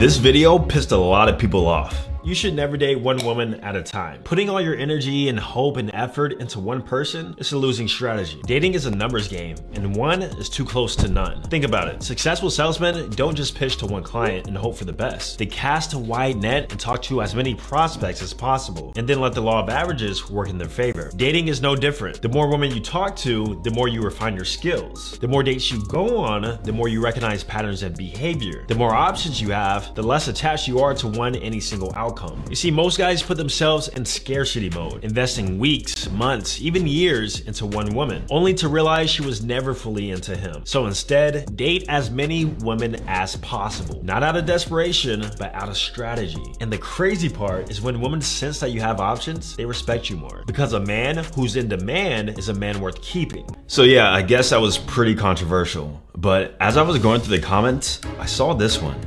This video pissed a lot of people off. You should never date one woman at a time. Putting all your energy and hope and effort into one person is a losing strategy. Dating is a numbers game, and one is too close to none. Think about it. Successful salesmen don't just pitch to one client and hope for the best. They cast a wide net and talk to as many prospects as possible, and then let the law of averages work in their favor. Dating is no different. The more women you talk to, the more you refine your skills. The more dates you go on, the more you recognize patterns of behavior. The more options you have, the less attached you are to any single outcome. You see, most guys put themselves in scarcity mode, investing weeks, months, even years into one woman, only to realize she was never fully into him. So instead, date as many women as possible. Not out of desperation, but out of strategy. And the crazy part is when women sense that you have options, they respect you more. Because a man who's in demand is a man worth keeping. So yeah, I guess that was pretty controversial. But as I was going through the comments, I saw this one.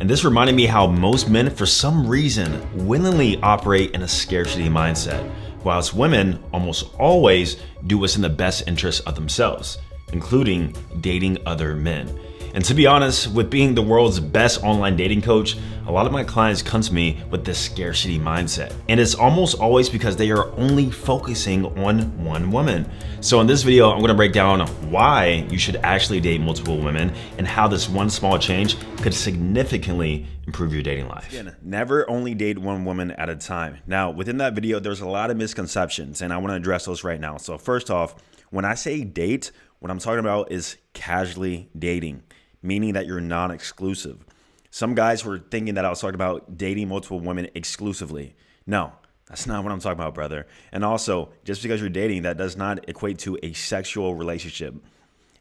And this reminded me how most men, for some reason, willingly operate in a scarcity mindset, whilst women almost always do what's in the best interest of themselves, including dating other men. And to be honest, with being the world's best online dating coach, a lot of my clients come to me with this scarcity mindset. And it's almost always because they are only focusing on one woman. So in this video, I'm gonna break down why you should actually date multiple women and how this one small change could significantly improve your dating life. Again, never only date one woman at a time. Now, within that video, there's a lot of misconceptions and I wanna address those right now. So first off, when I say date, what I'm talking about is casually dating, meaning that you're non-exclusive. Some guys were thinking that I was talking about dating multiple women exclusively. No, that's not what I'm talking about, brother. And also, just because you're dating, that does not equate to a sexual relationship.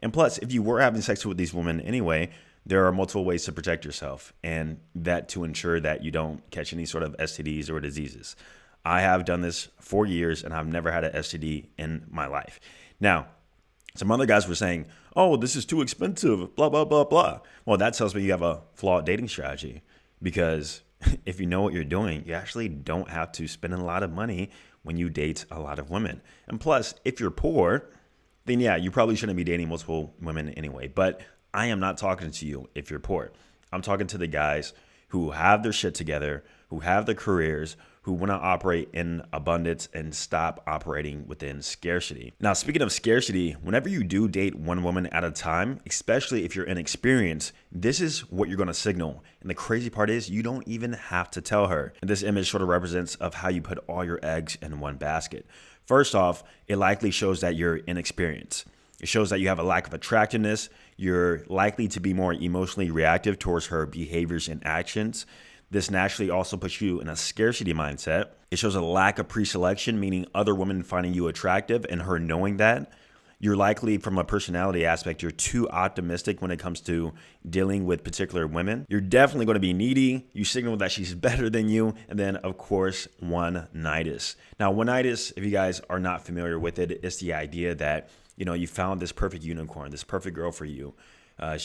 And plus, if you were having sex with these women anyway, there are multiple ways to protect yourself, and that to ensure that you don't catch any sort of STDs or diseases. I have done this for years, and I've never had an STD in my life. Now, some other guys were saying, oh, this is too expensive, blah, blah, blah, blah. Well, that tells me you have a flawed dating strategy, because if you know what you're doing, you actually don't have to spend a lot of money when you date a lot of women. And plus, if you're poor, then yeah, you probably shouldn't be dating multiple women anyway. But I am not talking to you if you're poor. I'm talking to the guys who have their shit together, who have their careers, who want to operate in abundance and stop operating within scarcity. Now, speaking of scarcity, whenever you do date one woman at a time, especially if you're inexperienced, this is what you're going to signal. And the crazy part is you don't even have to tell her. And this image sort of represents of how you put all your eggs in one basket. First off, it likely shows that you're inexperienced. It shows that you have a lack of attractiveness. You're likely to be more emotionally reactive towards her behaviors and actions. This naturally also puts you in a scarcity mindset. It shows a lack of pre-selection, meaning other women finding you attractive and her knowing that. You're likely, from a personality aspect, you're too optimistic when it comes to dealing with particular women. You're definitely going to be needy. You signal that she's better than you. And then, of course, one-nitis. Now, one-nitis, if you guys are not familiar with it, it's the idea that, you know, you found this perfect unicorn, this perfect girl for you.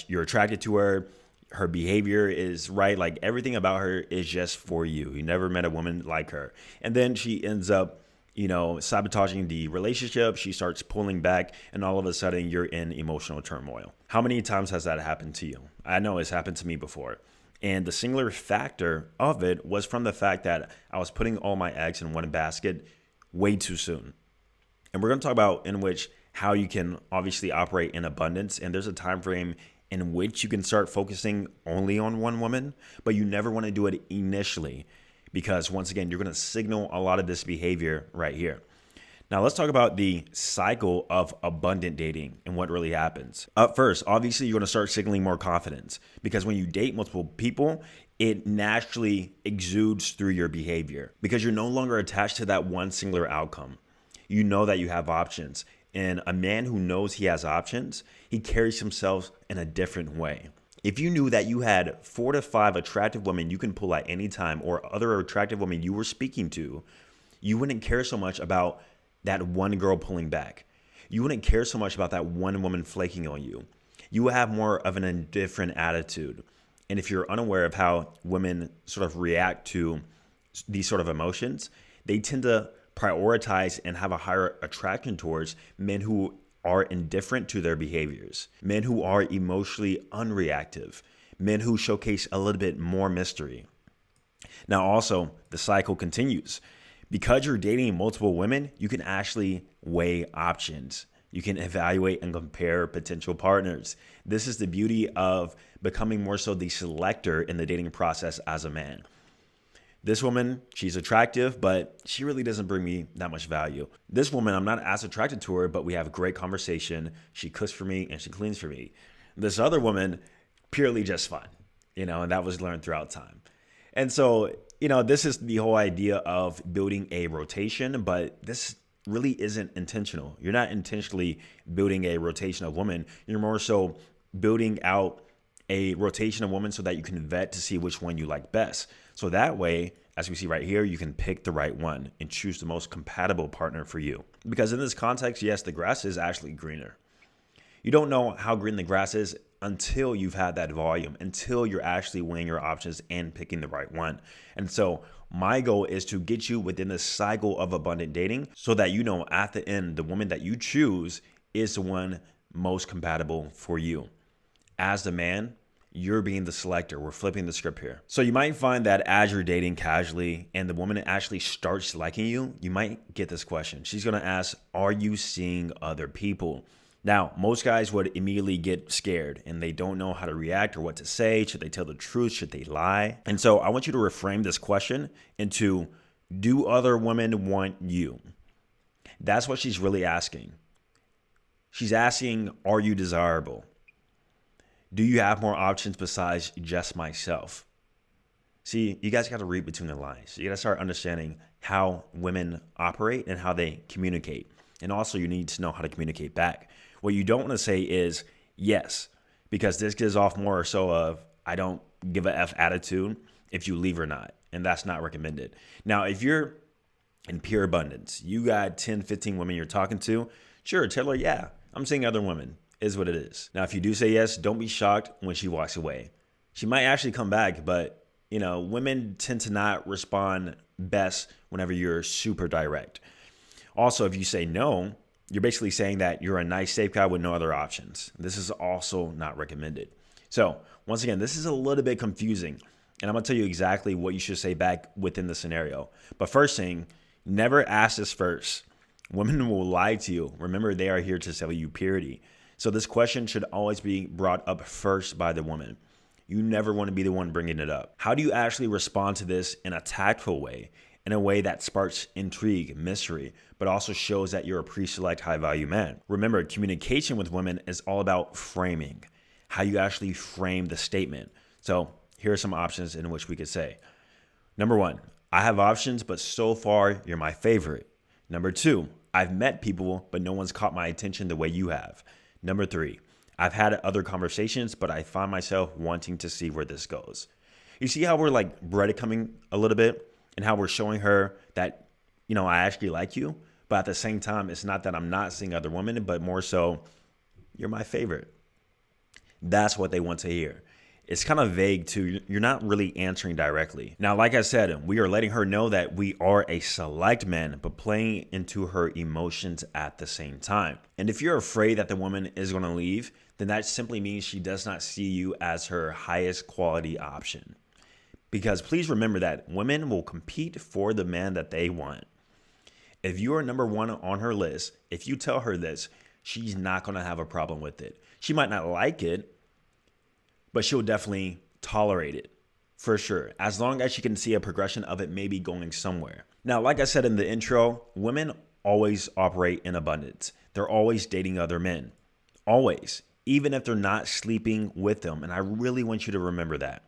You're attracted to her. Her behavior is right. Like everything about her is just for you. You never met a woman like her. And then she ends up, you know, sabotaging the relationship. She starts pulling back and all of a sudden you're in emotional turmoil. How many times has that happened to you? I know it's happened to me before. And the singular factor of it was from the fact that I was putting all my eggs in one basket way too soon. And we're going to talk about in which how you can obviously operate in abundance. And there's a time frame in which you can start focusing only on one woman, but you never want to do it initially because once again, you're going to signal a lot of this behavior right here. Now let's talk about the cycle of abundant dating and what really happens. Up first, obviously you're going to start signaling more confidence because when you date multiple people, it naturally exudes through your behavior because you're no longer attached to that one singular outcome. You know that you have options. And a man who knows he has options, he carries himself in a different way. If you knew that you had 4 to 5 attractive women you can pull at any time or other attractive women you were speaking to, you wouldn't care so much about that one girl pulling back. You wouldn't care so much about that one woman flaking on you. You would have more of an indifferent attitude. And if you're unaware of how women sort of react to these sort of emotions, they tend to prioritize and have a higher attraction towards men who are indifferent to their behaviors, men who are emotionally unreactive, men who showcase a little bit more mystery. Now, also, the cycle continues. Because you're dating multiple women, you can actually weigh options. You can evaluate and compare potential partners. This is the beauty of becoming more so the selector in the dating process as a man. This woman, she's attractive, but she really doesn't bring me that much value. This woman, I'm not as attracted to her, but we have a great conversation. She cooks for me and she cleans for me. This other woman, purely just fun, and that was learned throughout time. And so, this is the whole idea of building a rotation, but this really isn't intentional. You're not intentionally building a rotation of women. You're more so building out a rotation of women so that you can vet to see which one you like best. So that way, as we see right here, you can pick the right one and choose the most compatible partner for you. Because in this context, yes, the grass is actually greener. You don't know how green the grass is until you've had that volume, until you're actually weighing your options and picking the right one. And so my goal is to get you within the cycle of abundant dating so that at the end, the woman that you choose is the one most compatible for you. As the man, you're being the selector. We're flipping the script here. So you might find that as you're dating casually and the woman actually starts liking you, you might get this question. She's going to ask, are you seeing other people? Now, most guys would immediately get scared and they don't know how to react or what to say. Should they tell the truth? Should they lie? And so I want you to reframe this question into, do other women want you? That's what she's really asking. She's asking, are you desirable? Do you have more options besides just myself? See, you guys got to read between the lines. You got to start understanding how women operate and how they communicate. And also you need to know how to communicate back. What you don't want to say is yes, because this gives off more so of I don't give a F attitude if you leave or not. And that's not recommended. Now, if you're in pure abundance, you got 10, 15 women you're talking to, sure, tell her, yeah, I'm seeing other women. Is what it is. Now, if you do say yes, don't be shocked when she walks away. She might actually come back, but women tend to not respond best whenever you're super direct. Also, if you say no, you're basically saying that you're a nice, safe guy with no other options. This is also not recommended. So once again, this is a little bit confusing, and I'm gonna tell you exactly what you should say back within the scenario. But first thing, never ask this first. Women will lie to you. Remember, they are here to sell you purity. So this question should always be brought up first by the woman. You never want to be the one bringing it up. How do you actually respond to this in a tactful way, in a way that sparks intrigue, mystery, but also shows that you're a pre-select high-value man? Remember, communication with women is all about framing, how you actually frame the statement. So here are some options in which we could say. Number one, I have options, but so far you're my favorite. Number two, I've met people, but no one's caught my attention the way you have. Number three, I've had other conversations, but I find myself wanting to see where this goes. You see how we're like breadcrumbing a little bit and how we're showing her that, I actually like you. But at the same time, it's not that I'm not seeing other women, but more so, you're my favorite. That's what they want to hear. It's kind of vague too. You're not really answering directly. Now, like I said, we are letting her know that we are a select man, but playing into her emotions at the same time. And if you're afraid that the woman is going to leave, then that simply means she does not see you as her highest quality option. Because please remember that women will compete for the man that they want. If you are number one on her list, if you tell her this, she's not going to have a problem with it. She might not like it, but she'll definitely tolerate it for sure, as long as she can see a progression of it maybe going somewhere. Now, like I said in the intro, women always operate in abundance. They're always dating other men, always, even if they're not sleeping with them. And I really want you to remember that.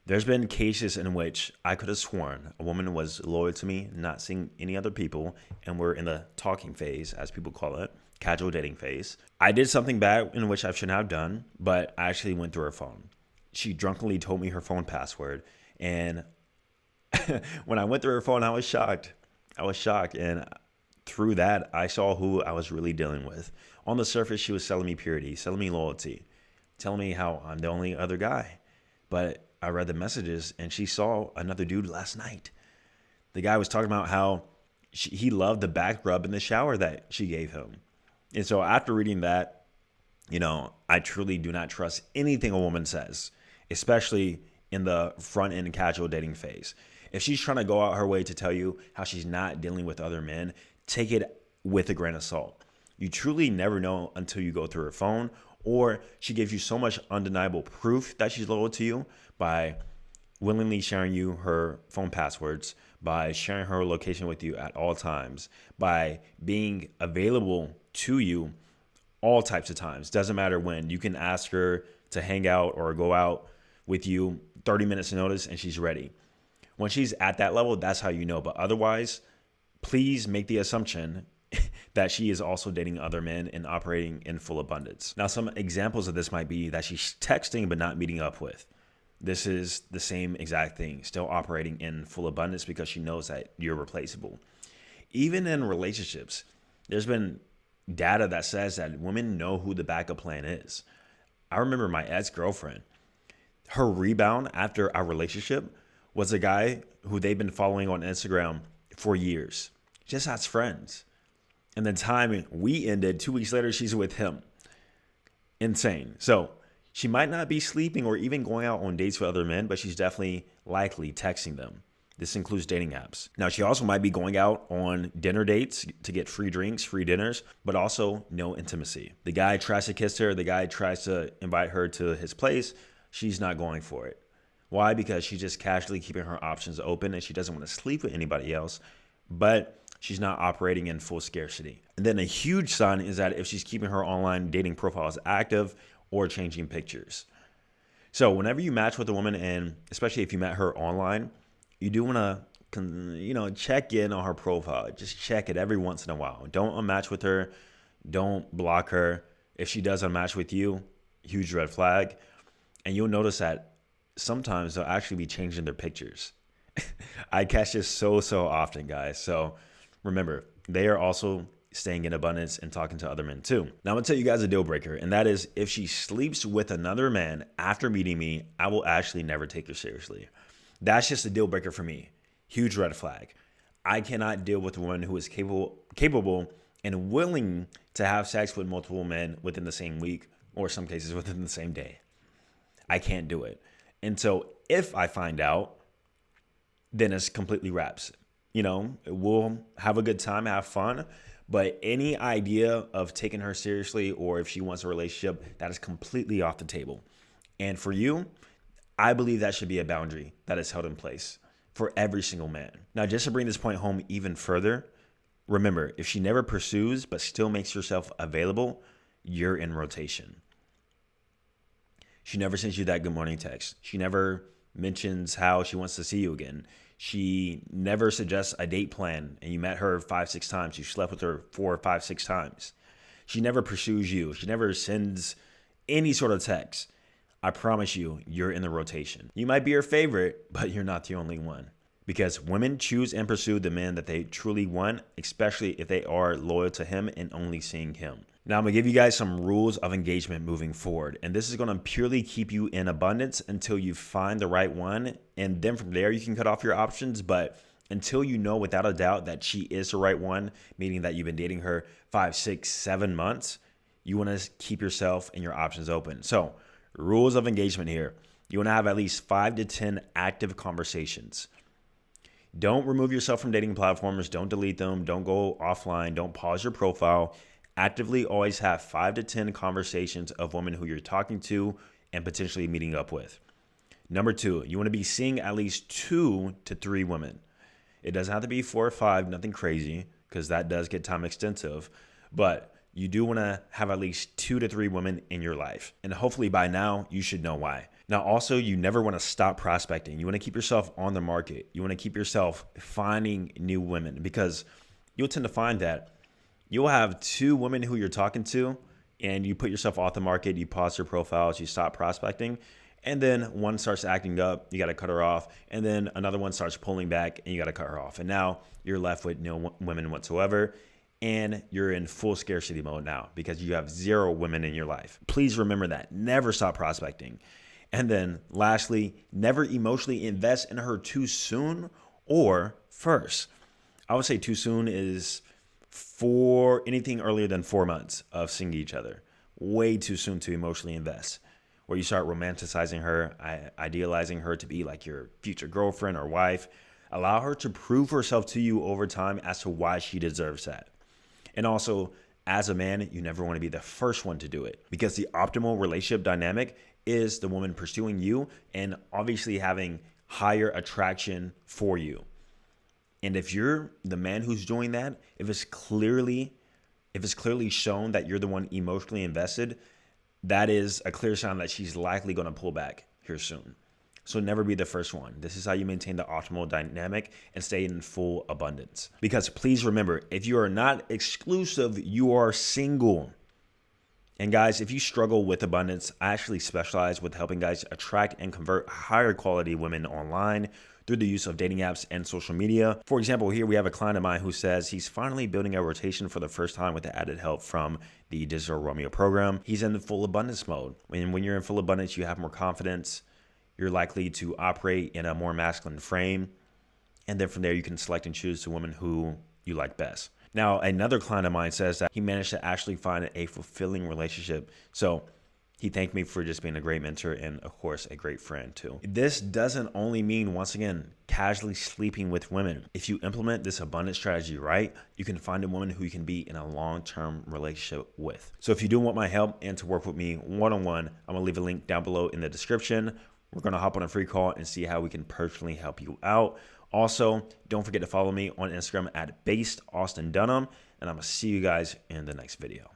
There's been cases in which I could have sworn a woman was loyal to me, not seeing any other people, and we're in the talking phase, as people call it, casual dating phase. I did something bad in which I shouldn't have done, but I actually went through her phone. She drunkenly told me her phone password, and when I went through her phone, I was shocked. And through that, I saw who I was really dealing with. On the surface, she was selling me purity, selling me loyalty, telling me how I'm the only other guy. But I read the messages, and she saw another dude last night. The guy was talking about how he loved the back rub in the shower that she gave him. And so after reading that, I truly do not trust anything a woman says. especially in the front end casual dating phase. If she's trying to go out her way to tell you how she's not dealing with other men, take it with a grain of salt. You truly never know until you go through her phone, or she gives you so much undeniable proof that she's loyal to you by willingly sharing you her phone passwords, by sharing her location with you at all times, by being available to you all types of times. Doesn't matter when. You can ask her to hang out or go out with you 30 minutes notice and she's ready. When she's at that level, that's how you know. But otherwise, please make the assumption that she is also dating other men and operating in full abundance. Now, some examples of this might be that she's texting but not meeting up with. This is the same exact thing, still operating in full abundance because she knows that you're replaceable. Even in relationships, there's been data that says that women know who the backup plan is. I remember my ex-girlfriend, her rebound after our relationship was a guy who they've been following on Instagram for years, just as friends. And the time we ended, 2 weeks later, she's with him. Insane. So she might not be sleeping or even going out on dates with other men, but she's definitely likely texting them. This includes dating apps. Now, she also might be going out on dinner dates to get free drinks, free dinners, but also no intimacy. The guy tries to kiss her. The guy tries to invite her to his place. She's not going for it. Why? Because she's just casually keeping her options open and she doesn't want to sleep with anybody else, but she's not operating in full scarcity. And then a huge sign is that if she's keeping her online dating profiles active or changing pictures. So whenever you match with a woman, and especially if you met her online, you do want to, check in on her profile. Just check it every once in a while. Don't unmatch with her. Don't block her. If she does unmatch with you, huge red flag. And you'll notice that sometimes they'll actually be changing their pictures. I catch this so often, guys. So remember, they are also staying in abundance and talking to other men too. Now I'm gonna tell you guys a deal breaker, and that is if she sleeps with another man after meeting me, I will actually never take her seriously. That's just a deal breaker for me. Huge red flag. I cannot deal with a woman who is capable and willing to have sex with multiple men within the same week, or some cases within the same day. I can't do it. And so if I find out, then it's completely wraps. We'll have a good time, have fun, but any idea of taking her seriously or if she wants a relationship, that is completely off the table. And for you, I believe that should be a boundary that is held in place for every single man. Now, just to bring this point home even further, remember, if she never pursues but still makes herself available, you're in rotation. She never sends you that good morning text. She never mentions how she wants to see you again. She never suggests a date plan and you met her 5-6 times. You slept with her 4, 5, 6 times. She never pursues you. She never sends any sort of text. I promise you, you're in the rotation. You might be her favorite, but you're not the only one. Because women choose and pursue the men that they truly want, especially if they are loyal to him and only seeing him. Now, I'm going to give you guys some rules of engagement moving forward. And this is going to purely keep you in abundance until you find the right one. And then from there, you can cut off your options. But until you know without a doubt that she is the right one, meaning that you've been dating her 5, 6, 7 months, you want to keep yourself and your options open. So, rules of engagement here. You want to have at least 5 to 10 active conversations. Don't remove yourself from dating platforms. Don't delete them. Don't go offline. Don't pause your profile. Actively always have 5 to 10 conversations of women who you're talking to and potentially meeting up with. Number 2, you want to be seeing at least 2 to 3 women. It doesn't have to be 4 or 5, nothing crazy, because that does get time extensive. But you do want to have at least 2 to 3 women in your life. And hopefully by now, you should know why. Now, also, you never want to stop prospecting. You want to keep yourself on the market. You want to keep yourself finding new women, because you'll tend to find that you'll have 2 women who you're talking to and you put yourself off the market, you pause your profiles, you stop prospecting, and then one starts acting up, you got to cut her off, and then another one starts pulling back and you got to cut her off. And now you're left with no women whatsoever, and you're in full scarcity mode now because you have 0 women in your life. Please remember that. Never stop prospecting. And then lastly, never emotionally invest in her too soon or first. I would say too soon is for anything earlier than 4 months of seeing each other. Way too soon to emotionally invest. where you start romanticizing her, idealizing her to be like your future girlfriend or wife. Allow her to prove herself to you over time as to why she deserves that. And also, as a man, you never want to be the first one to do it, because the optimal relationship dynamic is the woman pursuing you and obviously having higher attraction for you. And if you're the man who's doing that, if it's clearly shown that you're the one emotionally invested, that is a clear sign that she's likely going to pull back here soon. So never be the first one. This is how you maintain the optimal dynamic and stay in full abundance. Because please remember, if you are not exclusive, you are single. And guys, if you struggle with abundance, I actually specialize with helping guys attract and convert higher quality women online through the use of dating apps and social media. For example, here we have a client of mine who says he's finally building a rotation for the first time with the added help from the Digital Romeo program. He's in full abundance mode. When you're in full abundance, you have more confidence. You're likely to operate in a more masculine frame. And then from there, you can select and choose the woman who you like best. Now, another client of mine says that he managed to actually find a fulfilling relationship. So he thanked me for just being a great mentor and, of course, a great friend too. This doesn't only mean, once again, casually sleeping with women. If you implement this abundance strategy right, you can find a woman who you can be in a long-term relationship with. So if you do want my help and to work with me one-on-one, I'm going to leave a link down below in the description. We're going to hop on a free call and see how we can personally help you out. Also, don't forget to follow me on Instagram at @BasedAustinDunham, and I'm going to see you guys in the next video.